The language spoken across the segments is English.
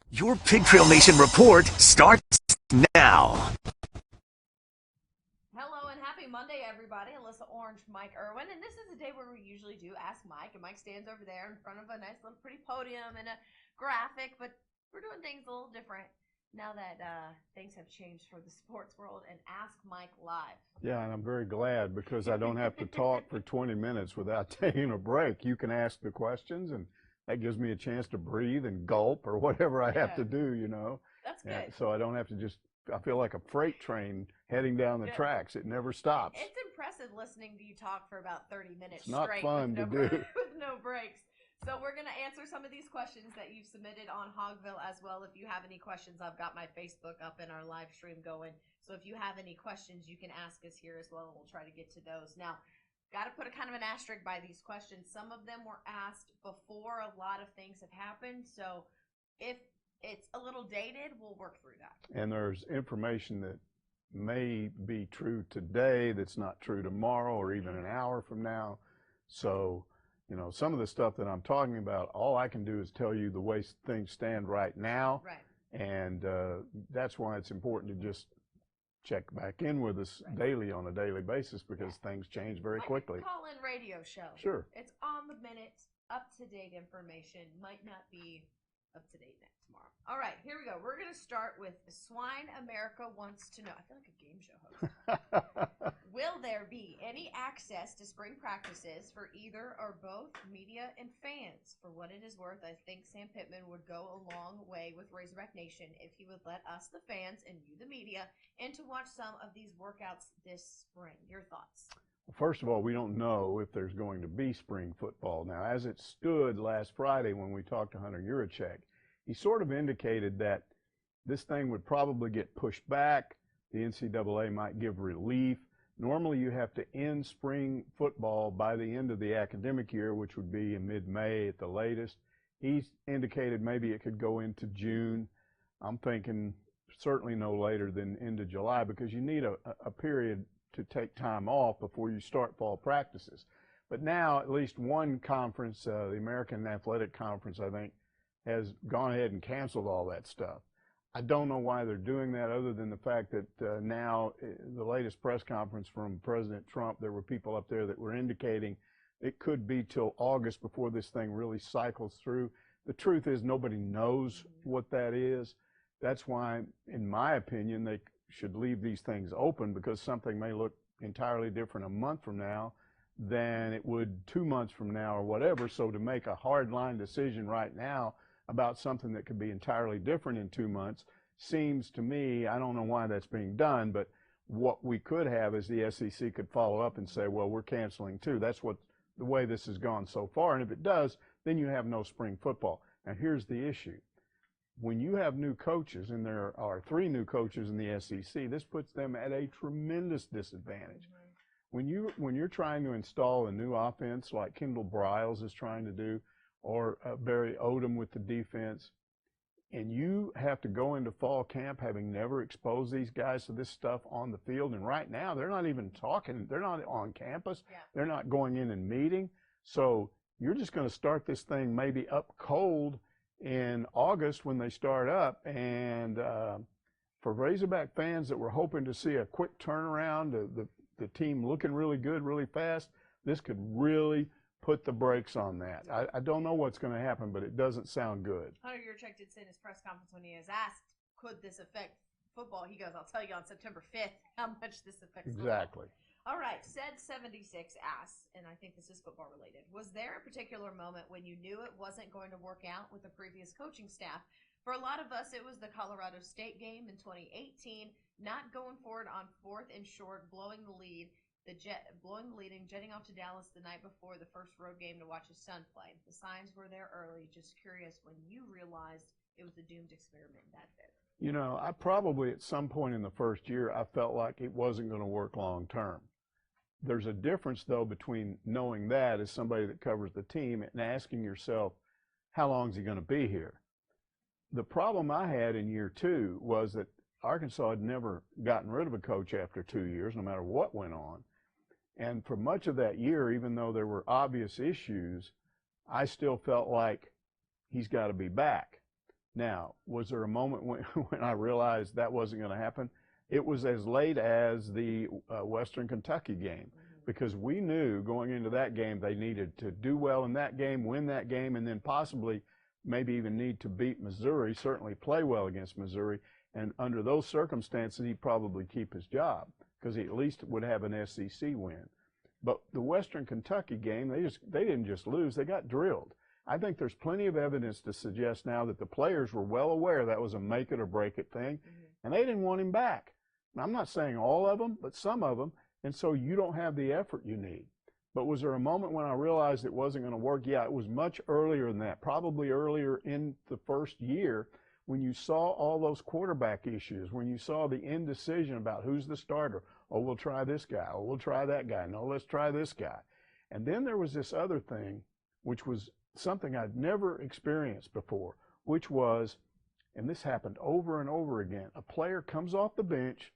Your Pig Trail Nation report starts now. Hello and happy Monday, everybody. Alyssa Orange, Mike Irwin, and this is the day where we usually do Ask Mike, and Mike stands over there in front of a nice little pretty podium and a graphic, but we're doing things a little different now that things have changed for the sports world, and Ask Mike live. Yeah, and I'm very glad because I don't have to talk for 20 minutes without taking a break. You can ask the questions, and that gives me a chance to breathe and gulp or whatever I have to do, you know. That's good. So I don't have to just, I feel like a freight train heading down the tracks. It never stops. It's impressive listening to you talk for about 30 minutes it's not straight fun with to do. with no breaks. So we're going to answer some of these questions that you've submitted on Hogville as well. If you have any questions, I've got my Facebook up and our live stream going. So if you have any questions, you can ask us here as well. We'll try to get to those. Now, got to put a kind of an asterisk by these questions. Some of them were asked before a lot of things have happened. So if it's a little dated, we'll work through that. And there's information that may be true today that's not true tomorrow or even an hour from now. So, you know, some of the stuff that I'm talking about, all I can do is tell you the way things stand right now. Right. And that's why it's important to just check back in with us daily on a daily basis because things change very quickly. Call-in radio show. Sure. It's on the minute, up-to-date information. Might not be up-to-date next tomorrow. All right, here we go. We're going to start with Swine America Wants to Know. I feel like a game show host. Will there be any access to spring practices for either or both media and fans? For what it is worth, I think Sam Pittman would go a long way with Razorback Nation if he would let us, the fans, and you, the media, in to watch some of these workouts this spring. Your thoughts? First of all, we don't know if there's going to be spring football. Now, as it stood last Friday when we talked to Hunter Yurachek, he sort of indicated that this thing would probably get pushed back. The NCAA might give relief. Normally, you have to end spring football by the end of the academic year, which would be in mid-May at the latest. He's indicated maybe it could go into June. I'm thinking certainly no later than into July because you need a period to take time off before you start fall practices. But now at least one conference, the American Athletic Conference, I think, has gone ahead and canceled all that stuff. I don't know why they're doing that other than the fact that now the latest press conference from President Trump, there were people up there that were indicating it could be till August before this thing really cycles through. The truth is nobody knows what that is. That's why, in my opinion, they should leave these things open because something may look entirely different a month from now than it would 2 months from now or whatever. So to make a hard line decision right now about something that could be entirely different in 2 months seems to me, I don't know why that's being done, but what we could have is the SEC could follow up and say, well, we're canceling too. That's what the way this has gone so far. And if it does, then you have no spring football. Now here's the issue. When you have new coaches, and there are 3 new coaches in the SEC, this puts them at a tremendous disadvantage. Mm-hmm. When you're trying to install a new offense like Kendall Briles is trying to do, or Barry Odom with the defense, and you have to go into fall camp having never exposed these guys to this stuff on the field, and right now they're not even talking, they're not on campus, they're not going in and meeting, so you're just going to start this thing maybe up cold in August when they start up, and for Razorback fans that were hoping to see a quick turnaround, the team looking really good, really fast, this could really put the brakes on that. I don't know what's going to happen, but it doesn't sound good. Hunter Yurachek did say in his press conference when he was asked, could this affect football? He goes, I'll tell you on September 5th how much this affects exactly. Football. All right, said 76 asks, and I think this is football related, was there a particular moment when you knew it wasn't going to work out with the previous coaching staff? For a lot of us, it was the Colorado State game in 2018, not going forward on 4th and short, blowing the lead and jetting off to Dallas the night before the first road game to watch his son play. The signs were there early. Just curious when you realized it was a doomed experiment that big. You know, I probably at some point in the first year, I felt like it wasn't going to work long term. There's a difference, though, between knowing that as somebody that covers the team and asking yourself, how long is he going to be here? The problem I had in year 2 was that Arkansas had never gotten rid of a coach after 2 years, no matter what went on. And for much of that year, even though there were obvious issues, I still felt like he's got to be back. Now, was there a moment when, when I realized that wasn't going to happen? It was as late as the Western Kentucky game, because we knew going into that game they needed to do well in that game, win that game, and then possibly maybe even need to beat Missouri, certainly play well against Missouri. And under those circumstances, he'd probably keep his job because he at least would have an SEC win. But the Western Kentucky game, they didn't just lose, they got drilled. I think there's plenty of evidence to suggest now that the players were well aware that was a make it or break it thing, and they didn't want him back. Now, I'm not saying all of them, but some of them, and so you don't have the effort you need. But was there a moment when I realized it wasn't going to work? Yeah, it was much earlier than that, probably earlier in the first year, when you saw all those quarterback issues, when you saw the indecision about who's the starter. Oh, we'll try this guy. Oh, we'll try that guy. No, let's try this guy. And then there was this other thing, which was something I'd never experienced before, which was, and this happened over and over again, a player comes off the bench,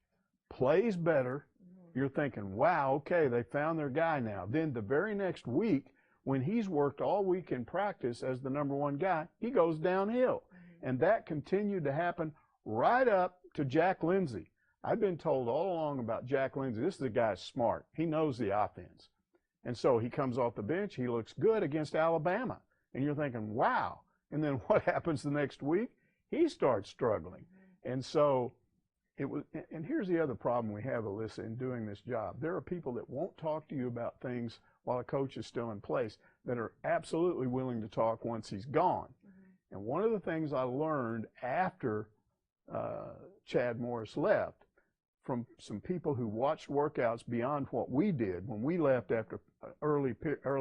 plays better. You're thinking, wow, okay, they found their guy now. Then the very next week, when he's worked all week in practice as the #1 guy, he goes downhill. And that continued to happen right up to Jack Lindsey. I've been told all along about Jack Lindsey. This is a guy smart. He knows the offense. And so he comes off the bench. He looks good against Alabama. And you're thinking, wow. And then what happens the next week? He starts struggling. And so it was, and here's the other problem we have, Alyssa, in doing this job. There are people that won't talk to you about things while a coach is still in place that are absolutely willing to talk once he's gone. And one of the things I learned after Chad Morris left from some people who watched workouts beyond what we did when we left after early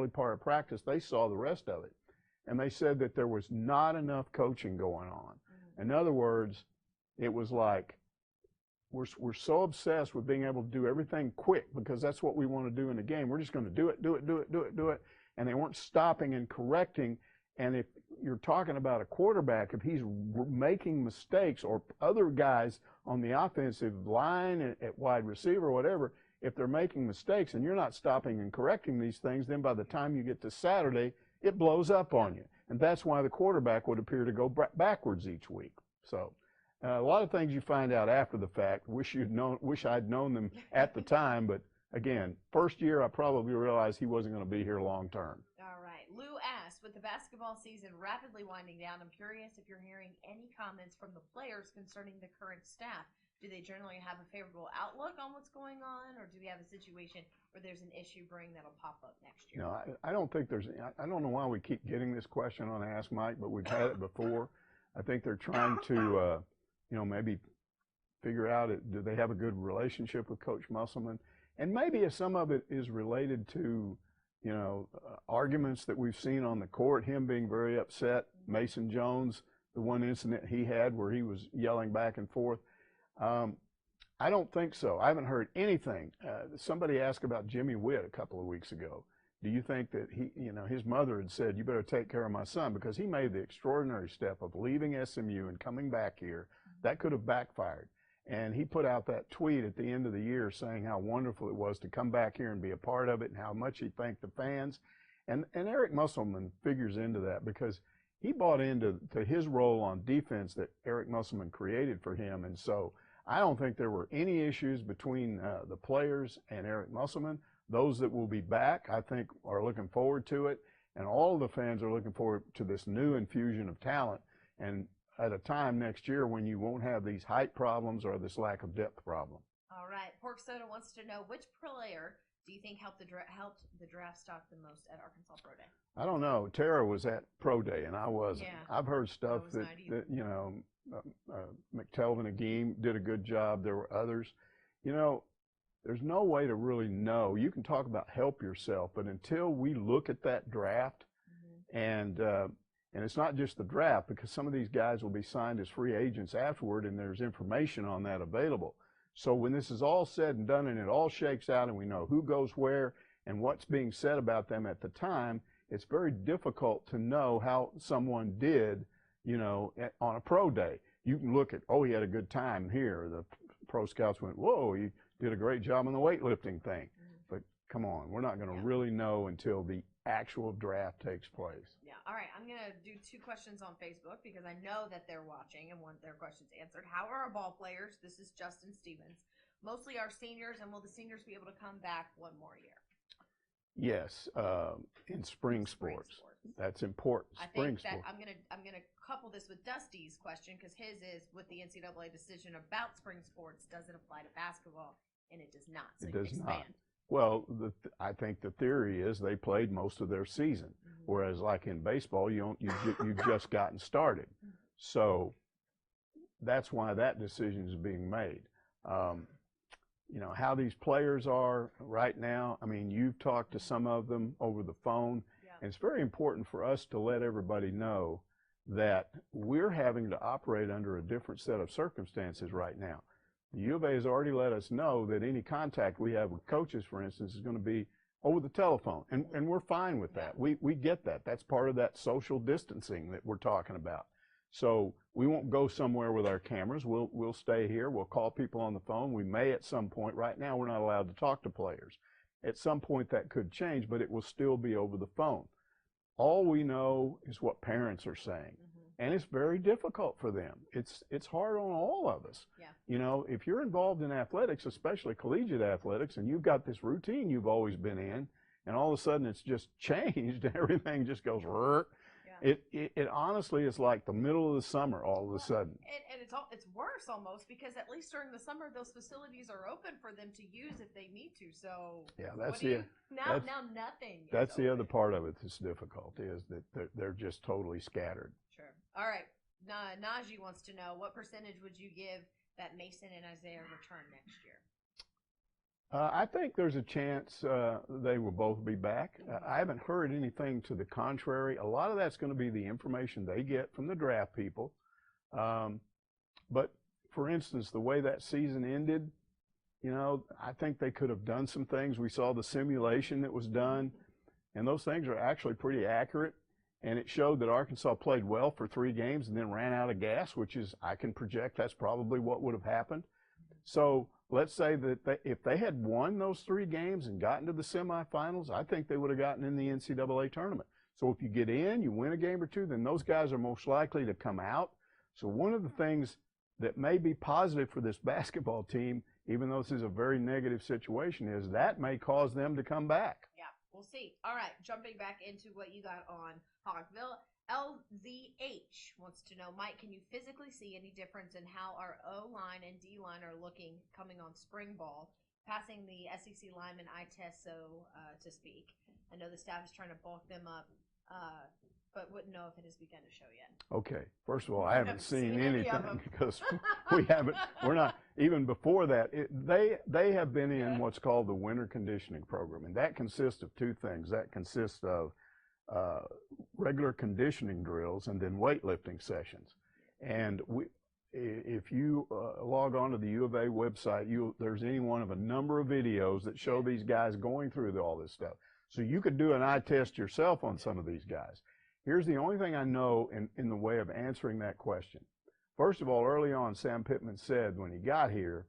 part of practice, they saw the rest of it. And they said that there was not enough coaching going on. In other words, it was like we're so obsessed with being able to do everything quick because that's what we want to do in a game. We're just going to do it. And they weren't stopping and correcting. And if you're talking about a quarterback, if he's making mistakes, or other guys on the offensive line at wide receiver or whatever, if they're making mistakes and you're not stopping and correcting these things, then by the time you get to Saturday, it blows up on you. And that's why the quarterback would appear to go backwards each week. So a lot of things you find out after the fact. Wish I'd known them at the time. But again, first year I probably realized he wasn't going to be here long term. All right. Lou asked, with the basketball season rapidly winding down, I'm curious if you're hearing any comments from the players concerning the current staff. Do they generally have a favorable outlook on what's going on, or do we have a situation where there's an issue brewing that'll pop up next year? No, I don't think there's, I don't know why we keep getting this question on Ask Mike, but we've had it before. I think they're trying to, maybe figure out, do they have a good relationship with Coach Musselman? And maybe some of it is related to, arguments that we've seen on the court, him being very upset, Mason Jones, the one incident he had where he was yelling back and forth. I don't think so. I haven't heard anything. Somebody asked about Jimmy Witt a couple of weeks ago. Do you think that his mother had said, you better take care of my son, because he made the extraordinary step of leaving SMU and coming back here. That could have backfired. And he put out that tweet at the end of the year saying how wonderful it was to come back here and be a part of it and how much he thanked the fans. And Eric Musselman figures into that because he bought into his role on defense that Eric Musselman created for him. And so I don't think there were any issues between the players and Eric Musselman. Those that will be back, I think, are looking forward to it. And all the fans are looking forward to this new infusion of talent. And at a time next year when you won't have these height problems or this lack of depth problem. All right. Pork Soda wants to know, which player do you think helped the draft stock the most at Arkansas Pro Day? I don't know. Tara was at Pro Day and I wasn't. Yeah, I've heard stuff that McTelvin Agim did a good job. There were others. There's no way to really know. You can talk about help yourself, but until we look at that draft, and it's not just the draft, because some of these guys will be signed as free agents afterward, and there's information on that available. So when this is all said and done and it all shakes out and we know who goes where and what's being said about them at the time, it's very difficult to know how someone did, on a pro day. You can look at, he had a good time here. The pro scouts went, whoa, he did a great job on the weightlifting thing. But come on, we're not going to really know until the actual draft takes place. Yeah. All right. I'm going to do 2 questions on Facebook because I know that they're watching and want their questions answered. How are our ball players? This is Justin Stevens. Mostly our seniors, and will the seniors be able to come back one more year? Yes, in spring sports. That's important. Spring sports. I'm gonna couple this with Dusty's question because his is with the NCAA decision about spring sports. Does it apply to basketball? And it does not. So it does expand. not. Well, I think the theory is they played most of their season, whereas like in baseball, you've just gotten started. So that's why that decision is being made. You know, how these players are right now, I mean, you've talked to some of them over the phone, and it's very important for us to let everybody know that we're having to operate under a different set of circumstances right now. The U of A has already let us know that any contact we have with coaches, for instance, is going to be over the telephone, and we're fine with that. We get that. That's part of that social distancing that we're talking about. So we won't go somewhere with our cameras. We'll stay here. We'll call people on the phone. We may at some point. Right now, we're not allowed to talk to players. At some point, that could change, but it will still be over the phone. All we know is what parents are saying, and it's very difficult for them. It's hard on all of us. Yeah. You know, if you're involved in athletics, especially collegiate athletics, and you've got this routine you've always been in, and all of a sudden it's just changed and everything just goes rrr. It honestly is like the middle of the summer all of a sudden. And it's worse almost because at least during the summer those facilities are open for them to use if they need to. So yeah, now nothing. That's the other part of it that's difficult is that they're just totally scattered. Sure. All right. Najee wants to know what percentage would you give that Mason and Isaiah return next year? I think there's a chance they will both be back. I haven't heard anything to the contrary. A lot of that's going to be the information they get from the draft people. But for instance, the way that season ended, you know, I think they could have done some things. We saw the simulation that was done, and those things are actually pretty accurate. And it showed that Arkansas played well for 3 games and then ran out of gas, which is, I can project that's probably what would have happened. So let's say that if they had won those 3 games and gotten to the semifinals, I think they would have gotten in the NCAA tournament. So if you get in, you win a game or 2, then those guys are most likely to come out. So one of the things that may be positive for this basketball team, even though this is a very negative situation, is that may cause them to come back. Yeah, we'll see. All right, jumping back into what you got on Hogville. LZH wants to know, Mike, can you physically see any difference in how our O-line and D-line are looking coming on spring ball, passing the SEC lineman eye test, so to speak? I know the staff is trying to bulk them up, but wouldn't know if it has begun to show yet. Okay. First of all, I haven't seen anything because we're not, even before that, they have been in what's called the winter conditioning program, and that consists of 2 things. That consists of regular conditioning drills and then weightlifting sessions. And if you log on to the U of A website, there's any one of a number of videos that show these guys going through all this stuff. So you could do an eye test yourself on some of these guys. Here's the only thing I know in the way of answering that question. First of all, early on, Sam Pittman said when he got here,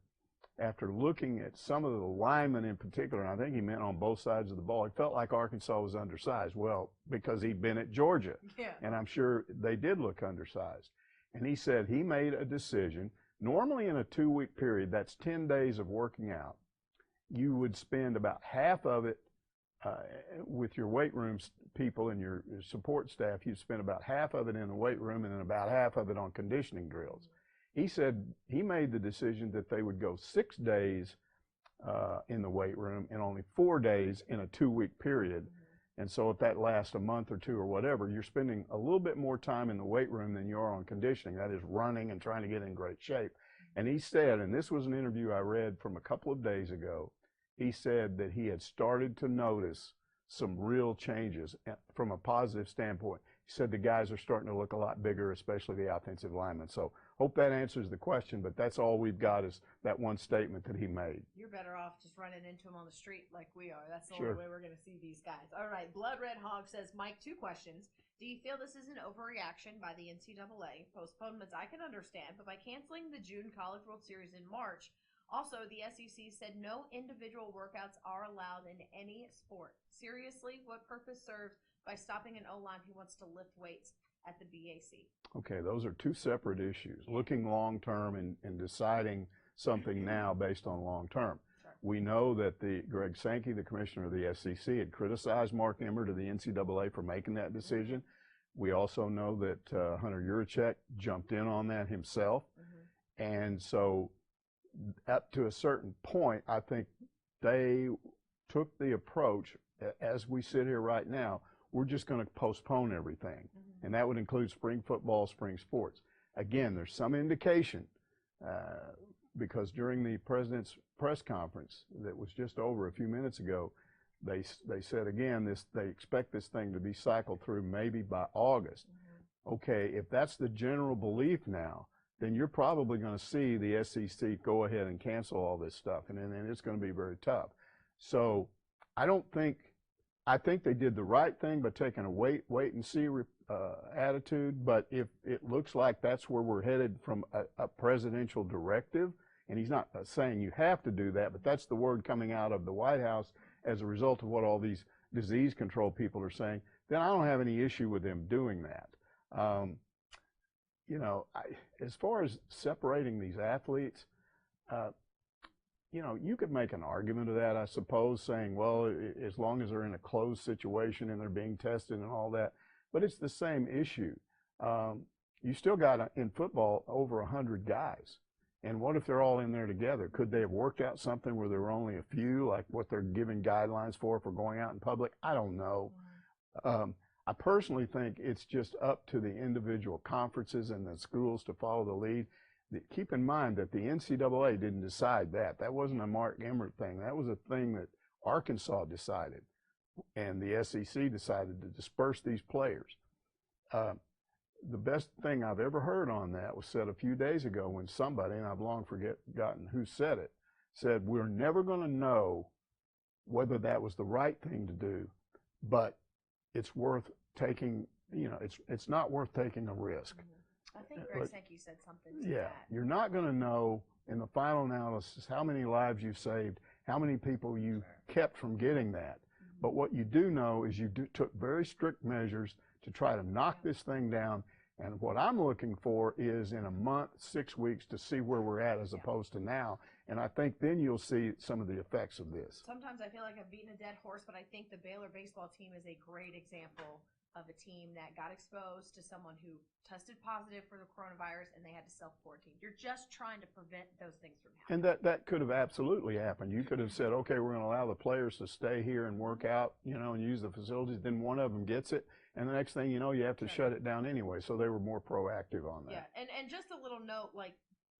after looking at some of the linemen in particular, and I think he meant on both sides of the ball, he felt like Arkansas was undersized. Well, because he'd been at Georgia, and I'm sure they did look undersized. And he said he made a decision. Normally in a 2-week period, that's 10 days of working out, you would spend about half of it with your weight room people and your support staff. You'd spend about half of it in the weight room and then about half of it on conditioning drills. He said he made the decision that they would go 6 days in the weight room and only 4 days in a 2-week period. And so if that lasts a month or 2 or whatever, you're spending a little bit more time in the weight room than you are on conditioning. That is running and trying to get in great shape. And he said, and this was an interview I read from a couple of days ago, he said that he had started to notice some real changes from a positive standpoint. He said the guys are starting to look a lot bigger, especially the offensive linemen. So hope that answers the question, but that's all we've got is that one statement that he made. You're better off just running into them on the street like we are. That's the only way we're going to see these guys. All right, Blood Red Hog says, Mike, 2 questions. Do you feel this is an overreaction by the NCAA? Postponements I can understand, but by canceling the June College World Series in March, Also, the SEC said no individual workouts are allowed in any sport. Seriously, what purpose served by stopping an O-line who wants to lift weights at the BAC? Okay, those are two separate issues. Looking long-term and deciding something now based on long-term. Sure. We know that Greg Sankey, the commissioner of the SEC, had criticized Mark Emmert of the NCAA for making that decision. We also know that Hunter Yurachek jumped in on that himself. And so up to a certain point, I think they took the approach, as we sit here right now, we're just going to postpone everything. And that would include spring football, spring sports. Again, there's some indication, because during the president's press conference that was just over a few minutes ago, they said again, they expect this thing to be cycled through maybe by August. Okay, if that's the general belief now, then you're probably going to see the SEC go ahead and cancel all this stuff, and then it's going to be very tough. So I think they did the right thing by taking a wait and see attitude, but if it looks like that's where we're headed from a presidential directive, and he's not saying you have to do that, but that's the word coming out of the White House as a result of what all these disease control people are saying, then I don't have any issue with them doing that. You know, as far as separating these athletes, you know, you could make an argument of that, I suppose, saying, well, as long as they're in a closed situation and they're being tested and all that, but it's the same issue. You still got, in football, over 100 guys. And what if they're all in there together? Could they have worked out something where there were only a few, like what they're giving guidelines for going out in public? I don't know. I personally think it's just up to the individual conferences and the schools to follow the lead. Keep in mind that the NCAA didn't decide that. That wasn't a Mark Emmert thing. That was a thing that Arkansas decided, and the SEC decided to disperse these players. The best thing I've ever heard on that was said a few days ago when somebody, and I've long forgotten who said it, said, we're never going to know whether that was the right thing to do, but it's worth taking, you know, it's not worth taking a risk. I think Greg Sankey said something to that. You're not going to know in the final analysis how many lives you saved, how many people you kept from getting that. But what you do know is you took very strict measures to try to knock this thing down. And what I'm looking for is in a month, 6 weeks, to see where we're at as opposed to now. And I think then you'll see some of the effects of this. Sometimes I feel like I've beaten a dead horse, but I think the Baylor baseball team is a great example of a team that got exposed to someone who tested positive for the coronavirus and they had to self-quarantine. You're just trying to prevent those things from happening. And that could have absolutely happened. You could have said, okay, we're going to allow the players to stay here and work out, you know, and use the facilities. Then one of them gets it, and the next thing you know, you have to shut it down anyway. So they were more proactive on that. Yeah, and just a little note, like,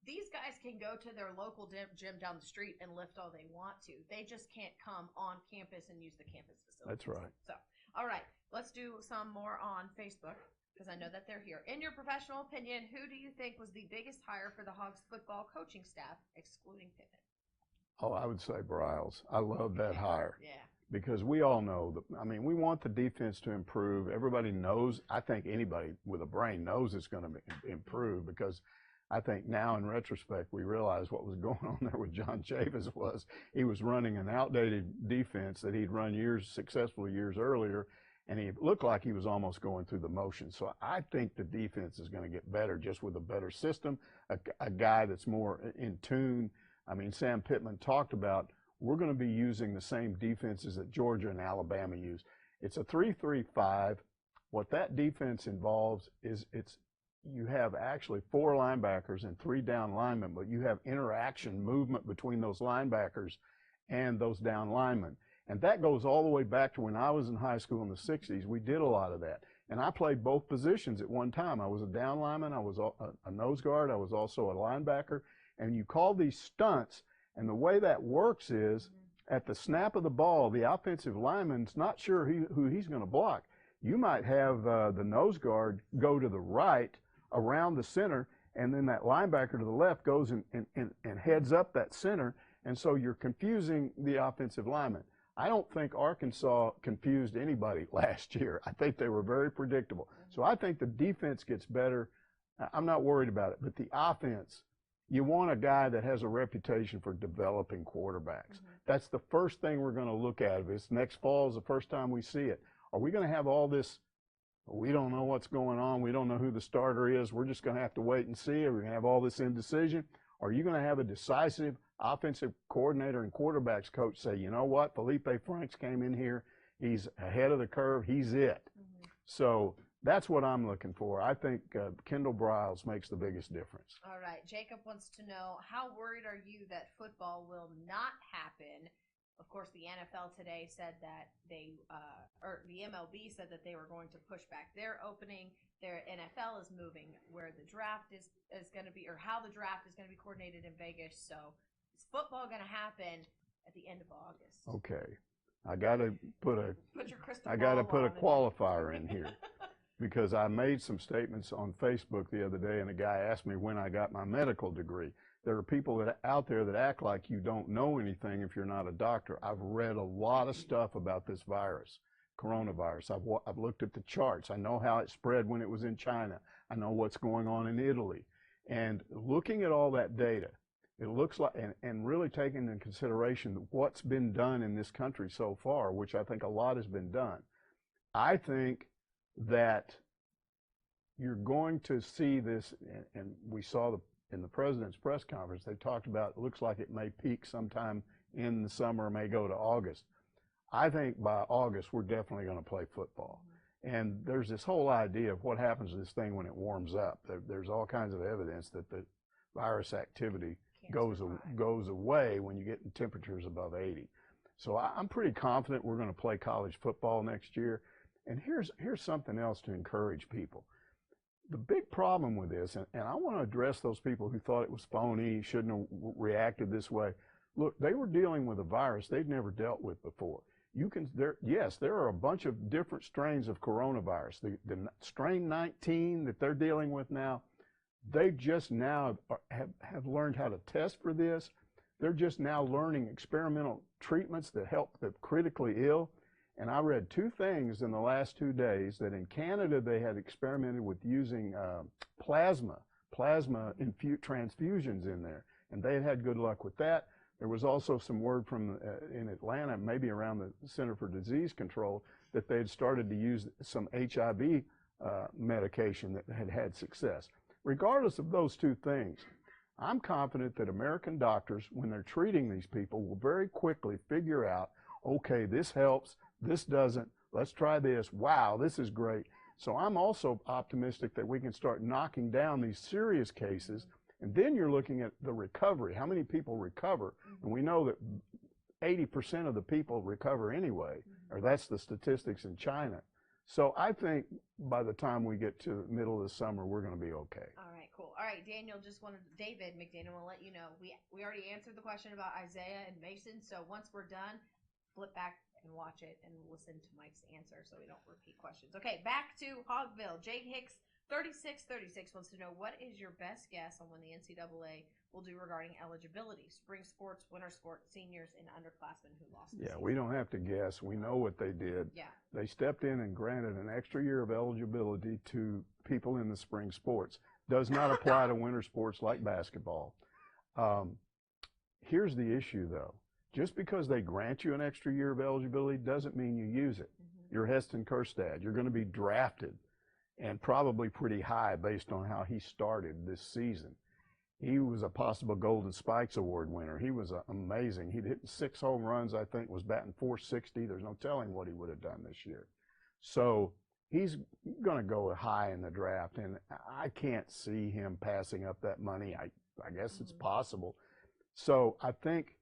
these guys can go to their local gym down the street and lift all they want to. They just can't come on campus and use the campus facilities. That's right. So, all right, let's do some more on Facebook because I know that they're here. In your professional opinion, who do you think was the biggest hire for the Hogs football coaching staff, excluding Pittman? Oh, I would say Bryles. I love that hire. Yeah. Because we all know that, I mean, we want the defense to improve. Everybody knows, I think anybody with a brain knows it's going to improve, because I think now in retrospect, we realize what was going on there with John Chavis was he was running an outdated defense that he'd run successfully years earlier, and he looked like he was almost going through the motions. So I think the defense is going to get better just with a better system, a guy that's more in tune. I mean, Sam Pittman talked about, we're going to be using the same defenses that Georgia and Alabama use. It's a 3-3-5. What that defense involves is you have actually 4 linebackers and 3 down linemen, but you have interaction, movement between those linebackers and those down linemen. And that goes all the way back to when I was in high school in the 60s. We did a lot of that. And I played both positions at one time. I was a down lineman, I was a nose guard, I was also a linebacker. And you call these stunts, and the way that works is at the snap of the ball, the offensive lineman's not sure who he's going to block. You might have the nose guard go to the right around the center, and then that linebacker to the left goes and heads up that center, and so you're confusing the offensive lineman. I don't think Arkansas confused anybody last year. I think they were very predictable. So I think the defense gets better. I'm not worried about it, but the offense, You want a guy that has a reputation for developing quarterbacks. That's the first thing we're going to look at. This next fall is the first time we see it. Are we going to have all this, we don't know what's going on, we don't know who the starter is, we're just going to have to wait and see, are we going to have all this indecision? Or are you going to have a decisive offensive coordinator and quarterbacks coach say, you know what, Felipe Franks came in here, he's ahead of the curve, he's it. So that's what I'm looking for. I think Kendall Briles makes the biggest difference. All right. Jacob wants to know, how worried are you that football will not happen? Of course, the NFL today said that or the MLB said that they were going to push back their opening. Their NFL is moving where the draft is going to be, or how the draft is going to be coordinated in Vegas. So is football going to happen at the end of August? Okay. I got to put a qualifier in here. Because I made some statements on Facebook the other day, and a guy asked me when I got my medical degree. There are people out there that act like you don't know anything if you're not a doctor. I've read a lot of stuff about this virus, coronavirus. I've looked at the charts. I know how it spread when it was in China. I know what's going on in Italy. And looking at all that data, it looks like, and really taking into consideration what's been done in this country so far, which I think a lot has been done, I think that you're going to see this, and we saw in the president's press conference, they talked about, it looks like it may peak sometime in the summer, may go to August. I think by August, we're definitely going to play football. And there's this whole idea of what happens to this thing when it warms up. There's all kinds of evidence that the virus activity goes away when you get in temperatures above 80. So I'm pretty confident we're going to play college football next year. And here's something else to encourage people. The big problem with this, and I want to address those people who thought it was phony, shouldn't have reacted this way. Look, they were dealing with a virus they'd never dealt with before. Yes, there are a bunch of different strains of coronavirus. The strain 19 that they're dealing with now, they just now have learned how to test for this. They're just now learning experimental treatments that help the critically ill. And I read two things in the last 2 days, that in Canada they had experimented with using plasma transfusions in there, and they had good luck with that. There was also some word from in Atlanta, maybe around the Center for Disease Control, that they had started to use some HIV medication that had success. Regardless of those two things, I'm confident that American doctors, when they're treating these people, will very quickly figure out, okay, this helps, this doesn't, let's try this, wow, this is great. So I'm also optimistic that we can start knocking down these serious cases, and then you're looking at the recovery, how many people recover, and we know that 80% of the people recover anyway, or that's the statistics in China. So I think by the time we get to the middle of the summer, we're going to be okay. All right, cool. All right, David McDaniel will let you know, we already answered the question about Isaiah and Mason, so once we're done, flip back and watch it and listen to Mike's answer so we don't repeat questions. Okay, back to Hogville. Jake Hicks, 3636, wants to know, what is your best guess on when the NCAA will do regarding eligibility? Spring sports, winter sports, seniors, and underclassmen who lost the season. We don't have to guess. We know what they did. Yeah. They stepped in and granted an extra year of eligibility to people in the spring sports. Does not apply to winter sports like basketball. Here's the issue, though. Just because they grant you an extra year of eligibility doesn't mean you use it. You're Heston Kjerstad. You're going to be drafted, and probably pretty high based on how he started this season. He was a possible Golden Spikes Award winner. He was amazing. He'd hit 6 home runs, I think, was batting .460. There's no telling what he would have done this year. So he's going to go high in the draft, and I can't see him passing up that money. I guess it's possible. So I think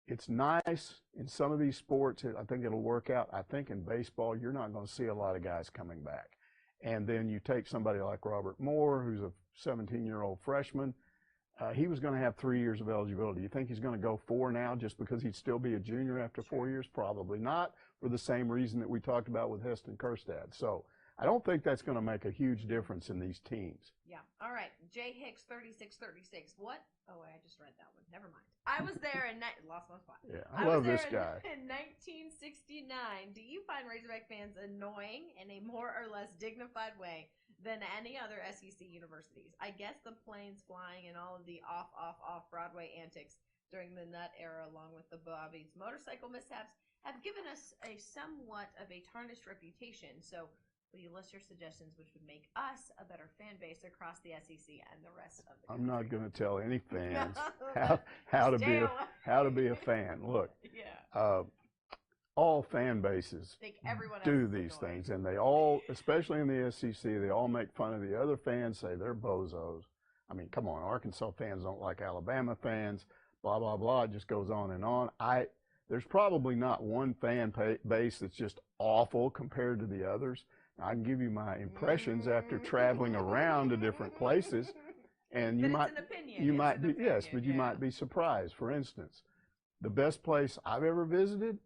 it's nice in some of these sports. I think it'll work out. I think in baseball, you're not going to see a lot of guys coming back. And then you take somebody like Robert Moore, who's a 17-year-old freshman. He was going to have 3 years of eligibility. You think he's going to go 4 now just because he'd still be a junior after 4 years? Probably not, for the same reason that we talked about with Heston Kjerstad. So I don't think that's going to make a huge difference in these teams. Yeah. All right. Jay Hicks, 3636. What? Oh, I just read that one. Never mind. I was there and lost my spot. Yeah, I love this guy. In 1969, do you find Razorback fans annoying in a more or less dignified way than any other SEC universities. I guess the planes flying and all of the off Broadway antics during the Nut era, along with the Bobby's motorcycle mishaps, have given us a somewhat of a tarnished reputation. So will you list your suggestions which would make us a better fan base across the SEC and the rest of the country? I'm not going to tell any fans how to be a fan. Look, yeah. All fan bases do these things, and they all, especially in the SEC, they all make fun of the other fans, say they're bozos. I mean, come on, Arkansas fans don't like Alabama fans, blah, blah, blah. It just goes on and on. There's probably not one fan base that's just awful compared to the others. I can give you my impressions after traveling around to different places, and you might be surprised. For instance, the best place I've ever visited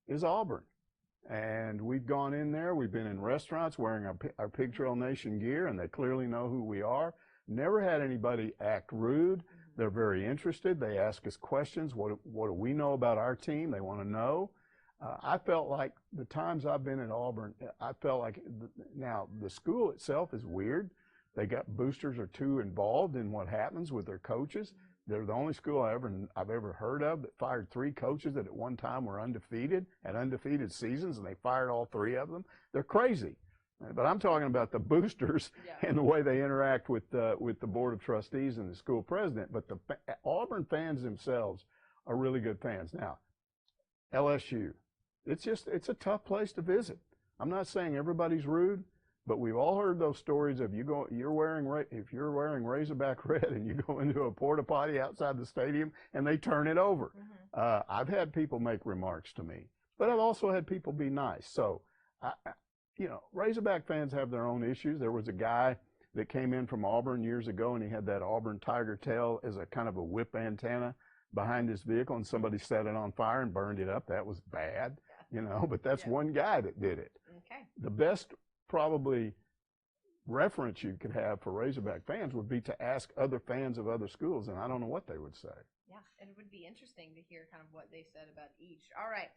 is Auburn, and we've gone in there. We've been in restaurants wearing our Pig Trail Nation gear, and they clearly know who we are. Never had anybody act rude. They're very interested. They ask us questions. What do we know about our team? They want to know. I felt like the times I've been at Auburn, I felt like now the school itself is weird. They got boosters or two involved in what happens with their coaches. They're the only school I've ever heard of that fired 3 coaches that at one time were undefeated, had undefeated seasons, and they fired all 3 of them. They're crazy. But I'm talking about the boosters and the way they interact with the board of trustees and the school president. But the Auburn fans themselves are really good fans. Now, LSU, it's a tough place to visit. I'm not saying everybody's rude, but we've all heard those stories of if you're wearing Razorback red and you go into a porta potty outside the stadium and they turn it over. I've had people make remarks to me, but I've also had people be nice. So, Razorback fans have their own issues. There was a guy that came in from Auburn years ago, and he had that Auburn tiger tail as a kind of a whip antenna behind his vehicle, and somebody set it on fire and burned it up. That was bad, but that's one guy that did it. Okay. The best probably reference you could have for Razorback fans would be to ask other fans of other schools, and I don't know what they would say. Yeah, and it would be interesting to hear kind of what they said about each. All right.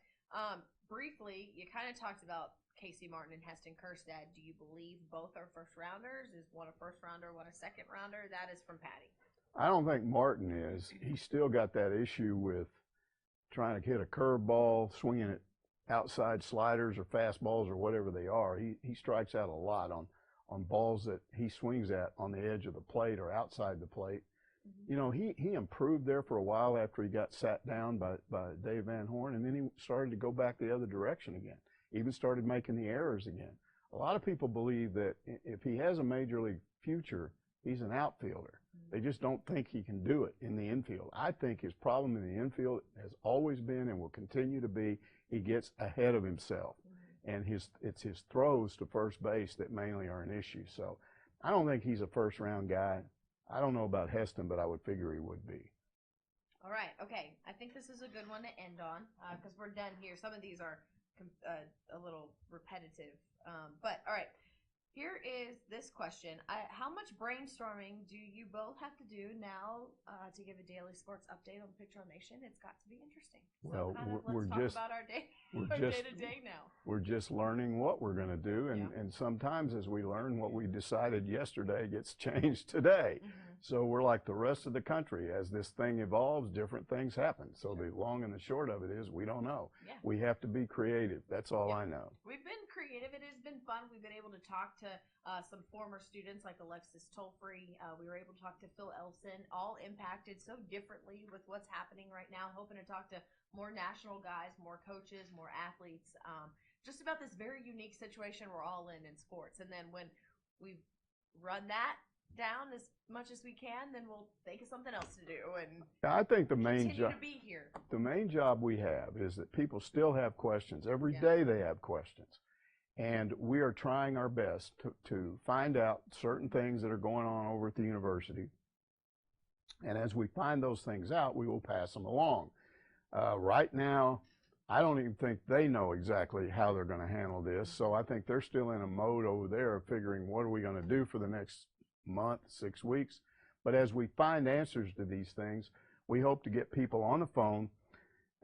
Briefly, you kind of talked about Casey Martin and Heston Kjerstad. Do you believe both are first rounders? Is one a first rounder, one a second rounder? That is from Patty. I don't think Martin is. He's still got that issue with trying to hit a curveball, swinging it outside sliders or fastballs or whatever they are. He strikes out a lot on balls that he swings at on the edge of the plate or outside the plate. He improved there for a while after he got sat down by Dave Van Horn, and then he started to go back the other direction again. Even started making the errors again. A lot of people believe that if he has a major league future, he's an outfielder. They just don't think he can do it in the infield. I think his problem in the infield has always been and will continue to be he gets ahead of himself. And it's his throws to first base that mainly are an issue. So I don't think he's a first-round guy. I don't know about Heston, but I would figure he would be. All right. Okay. I think this is a good one to end on because we're done here. Some of these are a little repetitive. But all right, here is this question. How much brainstorming do you both have to do now to give a daily sports update on Pig Trail Nation? It's got to be interesting. So let's talk about our day-to-day now. We're just learning what we're going to do, and sometimes as we learn what we decided yesterday gets changed today. So we're like the rest of the country. As this thing evolves, different things happen. So the long and the short of it is we don't know. We have to be creative. That's all I know. We've been creative. It has been fun. We've been able to talk to some former students like Alexis Tolfree. We were able to talk to Phil Elson, all impacted so differently with what's happening right now. Hoping to talk to more national guys, more coaches, more athletes, just about this very unique situation we're all in sports. And then when we've run that down as much as we can, then we'll think of something else to do and I think the main continue to be here. The main job we have is that people still have questions. Every day they have questions. And we are trying our best to find out certain things that are going on over at the university. And as we find those things out, we will pass them along. Right now, I don't even think they know exactly how they're going to handle this. So I think they're still in a mode over there of figuring what are we going to do for the next month, 6 weeks. But as we find answers to these things, we hope to get people on the phone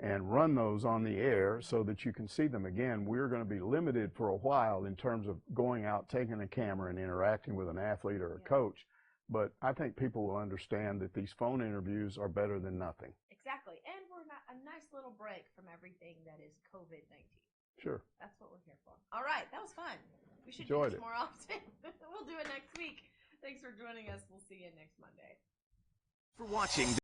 and run those on the air so that you can see them. Again, we're going to be limited for a while in terms of going out, taking a camera, and interacting with an athlete or a coach. But I think people will understand that these phone interviews are better than nothing. Exactly. And we're not a nice little break from everything that is COVID-19. Sure. That's what we're here for. All right. That was fun. We should Enjoyed do this it. more often. We'll do it next week. Thanks for joining us. We'll see you next Monday. For watching